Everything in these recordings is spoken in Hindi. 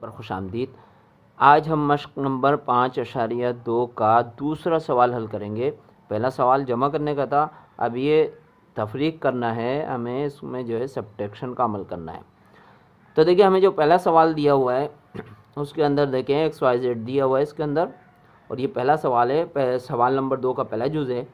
पर खुशामदीद। आज हम मश्क नंबर 5.2 का दूसरा सवाल हल करेंगे। पहला सवाल जमा करने का था, अब ये तफरीक करना है, हमें इसमें जो है सब्ट्रैक्शन का अमल करना है। तो देखिए हमें जो पहला सवाल दिया हुआ है उसके अंदर देखें XYZ दिया हुआ है इसके अंदर, और ये पहला सवाल है, सवाल नंबर 2 का पहला जुज़ है।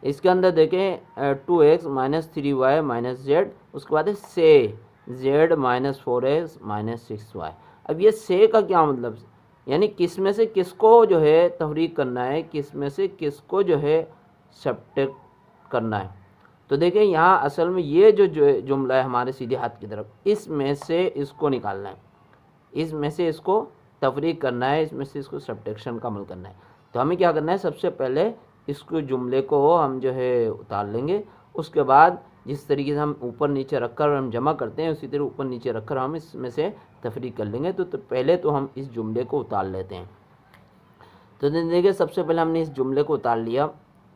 इसके अंदर देखें 2x - 3y - z, उसके बाद है से z - 4x - 6y। अब ये से का क्या मतलब, यानी किस में से किसको जो है तफरीक करना है, किस में से किसको जो है सब्ट्रैक्ट करना है। तो देखें यहाँ असल में ये जो जुमला है हमारे सीधे हाथ की तरफ, इसमें से इसको निकालना है, इसमें से इसको तफरीक करना है, इसमें से इसको सब्ट्रैक्शन का अमल करना है। तो हमें क्या करना है, सबसे पहले इसको जुमले को हम जो है उतार लेंगे, उसके बाद जिस तरीके से हम ऊपर नीचे रखकर हम जमा करते हैं उसी तरह ऊपर नीचे रखकर हम इसमें से तफरीक कर लेंगे। तो पहले तो हम इस जुमले को उतार लेते हैं। तो देखिए सबसे पहले हमने इस जुमले को उतार लिया,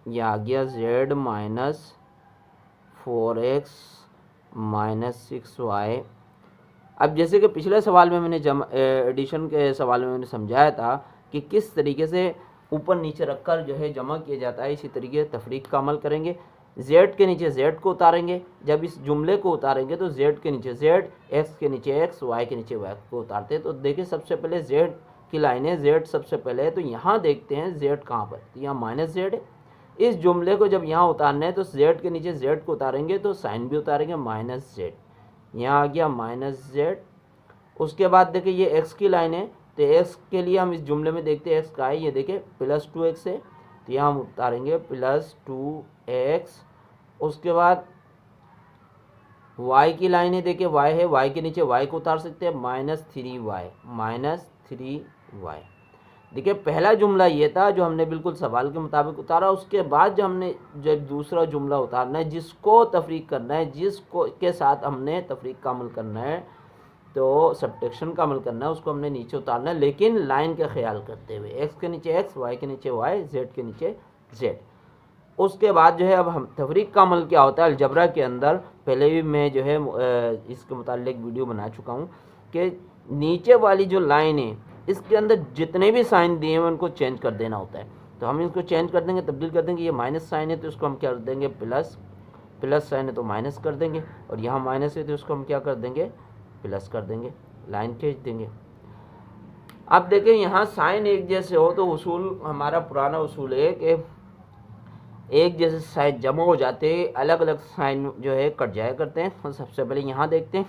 यह आ गया z - 4x - 6y। अब जैसे कि पिछले सवाल में मैंने एडिशन के सवाल में मैंने समझाया था कि किस तरीके से ऊपर नीचे रखकर जो है जमा किया जाता है, इसी तरीके से तफरीक का अमल करेंगे। z के नीचे z को उतारेंगे, जब इस जुमले को उतारेंगे तो z के नीचे z, x के नीचे x, y के नीचे y को उतारते हैं। तो देखिए सबसे पहले z की लाइन है, z सबसे पहले है, तो यहाँ देखते हैं z कहाँ पर, तो यहाँ -z है। इस जुमले को जब यहाँ उतारना है तो z के नीचे z को उतारेंगे तो साइन भी उतारेंगे -z, यहाँ आ गया -z। उसके बाद देखिए ये x की लाइन है, तो x के लिए हम इस जुमले में देखते हैं x का है, ये देखिए +2x है, तो यहाँ हम उतारेंगे +2x। उसके बाद y की लाइन है, देखिए y है, y के नीचे y को उतार सकते हैं -3y। देखिए पहला जुमला ये था जो हमने बिल्कुल सवाल के मुताबिक उतारा। उसके बाद जब दूसरा जुमला उतारना है, जिसको तफरीक करना है, जिसको के साथ हमने तफरीक का अमल करना है, तो सब्ट्रैक्शन का अमल करना है, उसको हमने नीचे उतारना है, लेकिन लाइन का ख्याल करते हुए, x के नीचे x, y के नीचे y, z के नीचे z। उसके बाद जो है अब हम तफरीक का अमल क्या होता है अलजबरा के अंदर, पहले भी मैं जो है इसके मुताल्लिक वीडियो बना चुका हूँ कि नीचे वाली जो लाइन है इसके अंदर जितने भी साइन दिए हैं उनको चेंज कर देना होता है। तो हम इसको चेंज कर देंगे, तब्दील कर देंगे। ये माइनस साइन है तो इसको हम क्या कर देंगे, प्लस साइन है तो माइनस कर देंगे, और यहाँ माइनस है तो उसको हम क्या कर देंगे, प्लस कर देंगे, लाइन खींच देंगे। अब देखें यहाँ साइन एक जैसे हो तो उसूल हमारा पुराना उसूल है कि एक जैसे साइन जमा हो जाते हैं, अलग अलग साइन जो है कट जाया करते हैं। तो सबसे पहले यहाँ देखते हैं,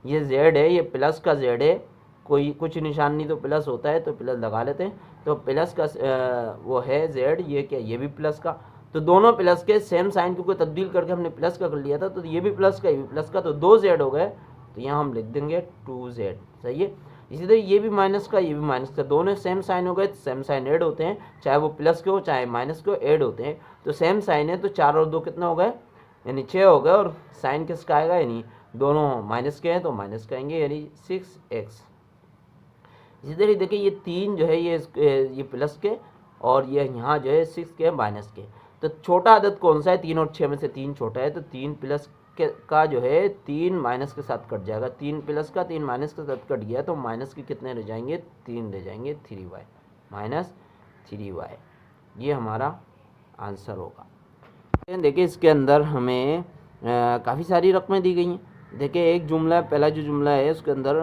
ये z है, ये प्लस का z है, कोई कुछ निशान नहीं तो प्लस होता है, तो प्लस लगा लेते हैं। तो प्लस का वो है z, ये क्या, ये भी प्लस का, तो दोनों प्लस के सेम साइन को तब्दील करके हमने प्लस का कर लिया था, तो ये भी प्लस का, ये भी प्लस का, तो 2z हो गए। तो यहाँ हम लिख देंगे 2z, सही है। इसी तरह ये भी माइनस का, ये भी माइनस का, दोनों सेम साइन हो गए, सेम साइन ऐड होते हैं, चाहे वो प्लस के हो चाहे माइनस के हो, ऐड होते हैं। तो सेम साइन है तो 4 और 2 कितना हो गए, यानी 6 हो गए, और साइन किसका आएगा, यानी दोनों माइनस के हैं तो माइनस का आएंगे, यानी 6x। इसी तरह देखिए ये 3 जो है ये प्लस के, और ये यहाँ जो है 6 के माइनस के। तो छोटा अदद कौन सा है, 3 और 6 में से 3 छोटा है, तो 3 प्लस का जो है 3 माइनस के साथ कट जाएगा, 3 प्लस का 3 माइनस के साथ कट गया, तो माइनस के कितने रह जाएंगे, 3 रह जाएंगे, 3y -3y, ये हमारा आंसर होगा। देखिए इसके अंदर हमें काफ़ी सारी रकमें दी गई हैं। देखिए एक जुमला, पहला जो जुमला है उसके अंदर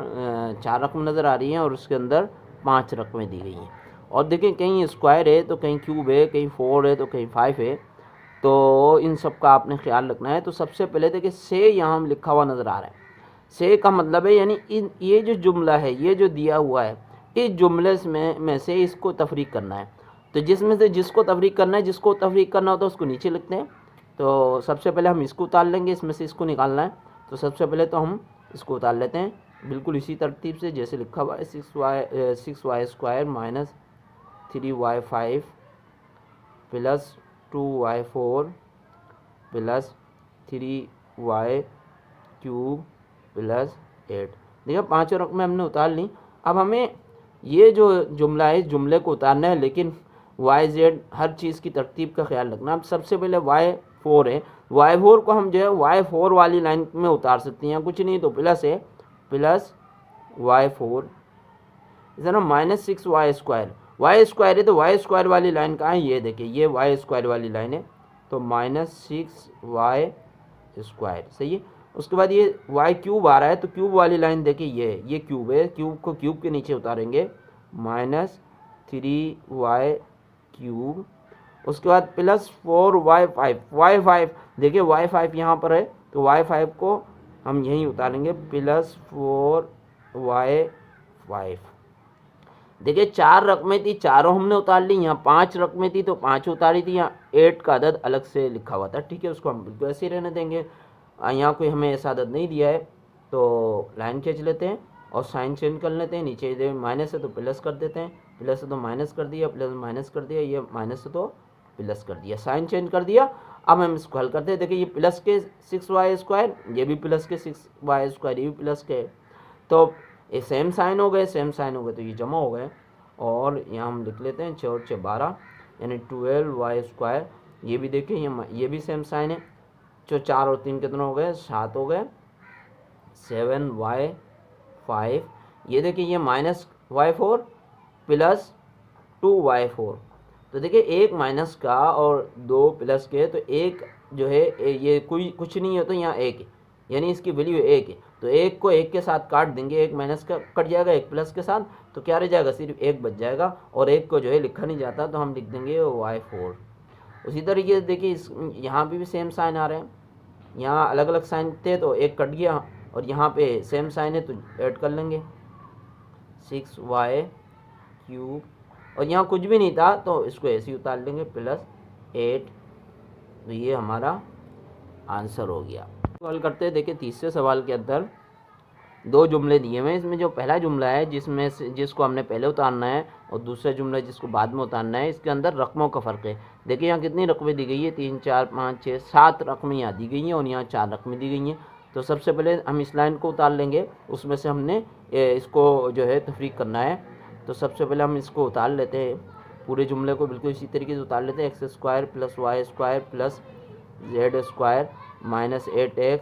4 रकम नज़र आ रही हैं, और उसके अंदर 5 रकमें दी गई हैं। और देखिए कहीं स्क्वायर है तो कहीं क्यूब है, कहीं 4 है तो कहीं 5 है, तो इन सब का आपने ख्याल रखना है। तो सबसे पहले देखिए से यहाँ हम लिखा हुआ नज़र आ रहा है, से का मतलब है यानी ये जो जुमला है, ये जो दिया हुआ है, इस जुमले में से इसको तफरीक करना है। तो जिसमें से जिसको तफरीक करना है, जिसको तफरीक करना होता है उसको नीचे लिखते हैं। तो सबसे पहले हम इसको उतार लेंगे, इसमें से इसको निकालना है, तो सबसे पहले तो हम इसको उतार लेते हैं बिल्कुल इसी तरतीब से जैसे लिखा हुआ है, 6y² - 3y5 + 2y4 + 3y³ + 8। देखिए 5 रकमें हमने उतार ली। अब हमें ये जो जुमला है, इस जुमले को उतारना है, लेकिन YZ हर चीज़ की तरतीब का ख्याल रखना। अब सबसे पहले y4 है, y4 को हम जो है y4 वाली लाइन में उतार सकते हैं, कुछ नहीं तो प्लस है, +y4 इस ना -6y², वाई स्क्वायर है तो वाई स्क्वायर वाली लाइन कहाँ है, ये देखिए ये वाई स्क्वायर वाली लाइन है, तो -6y², सही है। उसके बाद ये वाई क्यूब आ रहा है, तो क्यूब वाली लाइन देखिए ये क्यूब है, क्यूब को क्यूब के नीचे उतारेंगे, -3y³। उसके बाद +4y5, y5 देखिए y5 यहाँ पर है, तो y5 को हम यहीं उतारेंगे, +4y5। देखिए 4 रकमें थी, चारों हमने उतार ली, यहाँ 5 रकमें थी तो 5 उतारी थी, यहाँ 8 का अदद अलग से लिखा हुआ था, ठीक है, उसको हम बिल्कुल ऐसे ही रहने देंगे। यहाँ कोई हमें ऐसा अदद नहीं दिया है, तो लाइन खींच लेते हैं और साइन चेंज कर लेते हैं। नीचे माइनस है तो प्लस कर देते हैं, प्लस है तो माइनस कर दिया, प्लस माइनस कर दिया, ये माइनस है तो प्लस कर दिया, साइन चेंज कर दिया। अब हम इसको हल करते हैं। देखिए ये प्लस के 6y², ये भी प्लस के 6y², ये भी प्लस के, तो ये सेम साइन हो गए, सेम साइन हो गए तो ये जमा हो गए। और यहाँ हम लिख लेते हैं 6 और 6 12, यानी 12y²। ये भी देखिए ये भी सेम साइन है, जो 4 और 3 कितना हो गए, 7 हो गए, 7y5। ये देखिए ये -y4 प्लस 2y4, तो देखिए एक माइनस का और 2 प्लस के, तो एक जो है ये कोई कुछ नहीं है, तो यहाँ एक है, यानी इसकी वैल्यू एक है, तो एक को एक के साथ काट देंगे, एक माइनस का कट जाएगा एक प्लस के साथ, तो क्या रह जाएगा, सिर्फ एक बच जाएगा, और एक को जो है लिखा नहीं जाता, तो हम लिख देंगे y4। उसी तरीके से देखिए इस यहाँ भी सेम साइन आ रहे हैं, यहाँ अलग अलग साइन थे तो एक कट गया, और यहाँ पे सेम साइन है तो ऐड कर लेंगे 6y³, और यहाँ कुछ भी नहीं था तो इसको ऐसे ही उतार लेंगे, +8। तो ये हमारा आंसर हो गया। सवाल करते हैं। देखिए तीसरे सवाल के अंदर 2 जुमले दिए हुए हैं। इसमें जो पहला जुमला है जिसको हमने पहले उतारना है, और दूसरा जुमला जिसको बाद में उतारना है, इसके अंदर रकमों का फ़र्क है। देखिए यहाँ कितनी रकमें दी गई है, 3 4 5 6 7 रकमें यहाँ दी गई हैं, और यहाँ 4 रकमें दी गई हैं। तो सबसे पहले हम इस लाइन को उतार लेंगे, उसमें से हमने इसको जो है तफरीक करना है। तो सबसे पहले हम इसको उतार लेते हैं, पूरे जुमले को बिल्कुल इसी तरीके से उतार लेते हैं। x² + y² + z² -8x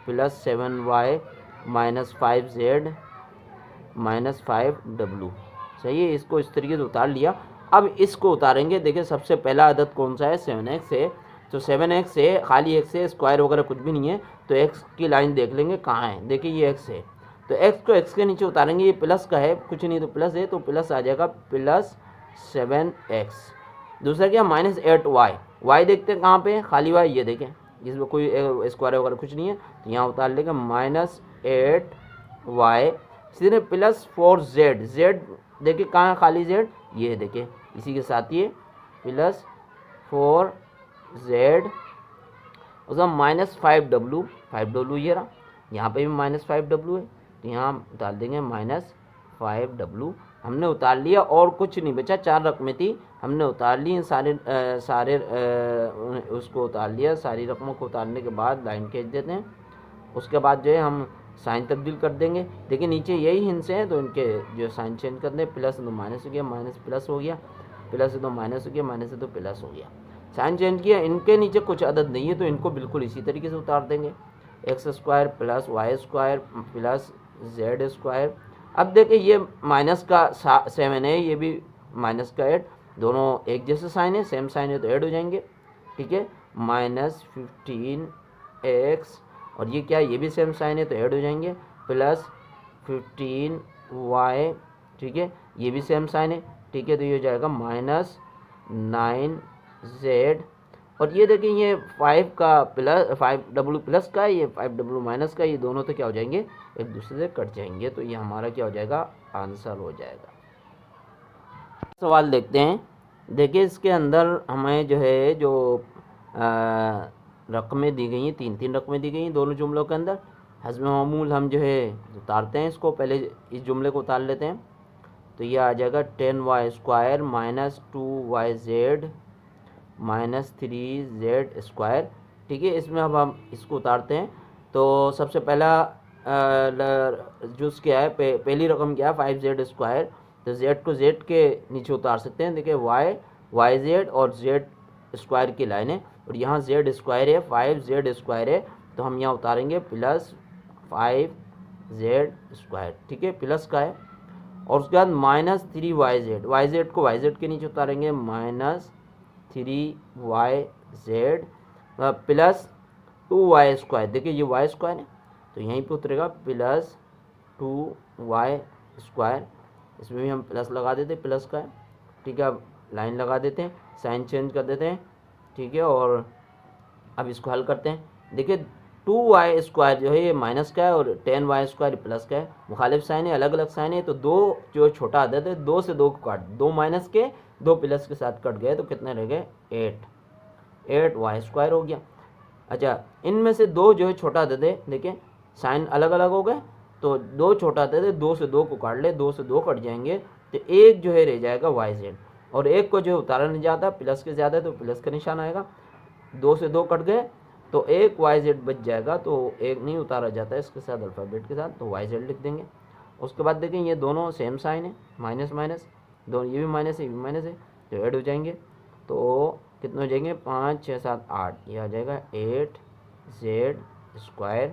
+ 7y -5z -5w, सही है। इसको इस तरीके से उतार लिया। अब इसको उतारेंगे। देखिए सबसे पहला अदद कौन सा है, 7x है, तो 7x है, खाली x है, स्क्वायर वगैरह कुछ भी नहीं है, तो x की लाइन देख लेंगे कहाँ है। देखिए ये x है, तो x को x के नीचे उतारेंगे, ये प्लस का है, कुछ नहीं तो प्लस है, तो प्लस आ जाएगा +7x। दूसरा क्या, -8y, y देखते हैं कहाँ पे, खाली y, ये देखें जिसमें कोई स्क्वायर वगैरह कुछ नहीं है, तो यहाँ उतार लेंगे -8y। सीधे +4z, z देखिए कहाँ है खाली z, ये देखिए इसी के साथ ये +4z। उसका -5w, 5w ये रहा, यहाँ पे भी -5w है, तो यहाँ उतार देंगे -5w। हमने उतार लिया और कुछ नहीं बचा, 4 रकमें थी हमने उतार ली, सारे उसको उतार लिया। सारी रकमों को उतारने के बाद लाइन खींच देते हैं। उसके बाद जो है हम साइन तब्दील कर देंगे। देखिए नीचे यही हिंस हैं, तो इनके जो साइन चेंज कर दें, प्लस है तो माइनस हो गया, माइनस प्लस हो गया, प्लस है तो माइनस हो गया, माइनस है तो प्लस हो गया। साइन चेंज किया, इनके नीचे कुछ अदद नहीं है, तो इनको बिल्कुल इसी तरीके से उतार देंगे, x² + y² + z²। अब देखिए ये माइनस का 7 है, ये भी माइनस का 8, दोनों एक जैसे साइन है, सेम साइन है तो ऐड हो जाएंगे, ठीक है, -15x, और ये क्या है, ये भी सेम साइन है तो ऐड हो जाएंगे, +15y, ठीक है, ये भी सेम साइन है, ठीक है, तो ये हो जाएगा -9z। और ये देखिए ये 5w प्लस का है, ये 5w माइनस का, ये दोनों तो क्या हो जाएंगे, एक दूसरे से कट जाएंगे, तो ये हमारा क्या हो जाएगा, आंसर हो जाएगा। सवाल देखते हैं। देखिए इसके अंदर हमें जो है जो रकमें दी गई हैं, 3 रकमें दी गई हैं दोनों जुमलों के अंदर। हस्ब मामूल हम जो है उतारते हैं, इसको पहले इस जुमले को उतार लेते हैं। तो ये आ जाएगा 10y² -2yz -3z², ठीक है। इसमें अब हम इसको उतारते हैं। तो सबसे पहला जो क्या है, पहली रकम क्या है, 5z², तो z को z के नीचे उतार सकते हैं। देखिए yz और z² की लाइन है, और यहाँ z² है, 5z² है, तो हम यहाँ उतारेंगे +5z², ठीक है, प्लस का है। और उसके बाद माइनस 3YZ, YZ को YZ के नीचे उतारेंगे, माइनस 3YZ प्लस 2Y²। देखिए ये Y² है तो यहीं पे उतरेगा प्लस 2Y²। इसमें भी हम प्लस लगा देते हैं, प्लस का है, ठीक है। अब लाइन लगा देते हैं, साइन चेंज कर देते हैं, ठीक है। और अब इसको हल करते हैं। देखिए 2Y² जो है ये माइनस का है और 10Y² प्लस का है, मुखालिफ साइन है, अलग अलग साइन है, तो दो जो छोटा अदद है, 2 से 2 को काट, 2 माइनस के 2 प्लस के साथ कट गए तो कितने रह गए, 8Y² हो गया। अच्छा, इनमें से दो जो है छोटा अदद है, देखिए साइन अलग अलग हो गए, तो दो छोटा अदद है, 2 से 2 को काट ले, 2 से 2 कट जाएंगे, तो एक जो है रह जाएगा YZ, और एक को जो उतारा नहीं जाता, प्लस के ज़्यादा है तो प्लस का निशान आएगा, 2 से 2 कट गए तो एक YZ बच जाएगा, तो एक नहीं उतारा जाता है इसके साथ अल्फ़ाबेट के साथ, तो YZ लिख देंगे। उसके बाद देखें ये दोनों सेम साइन है, माइनस माइनस, दोनों ये भी माइनस है, ये भी माइनस है, तो ऐड हो जाएंगे, तो कितने हो जाएंगे, 5 6 7 8, ये आ जाएगा 8Z²,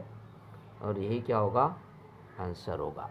और यही क्या होगा, आंसर होगा।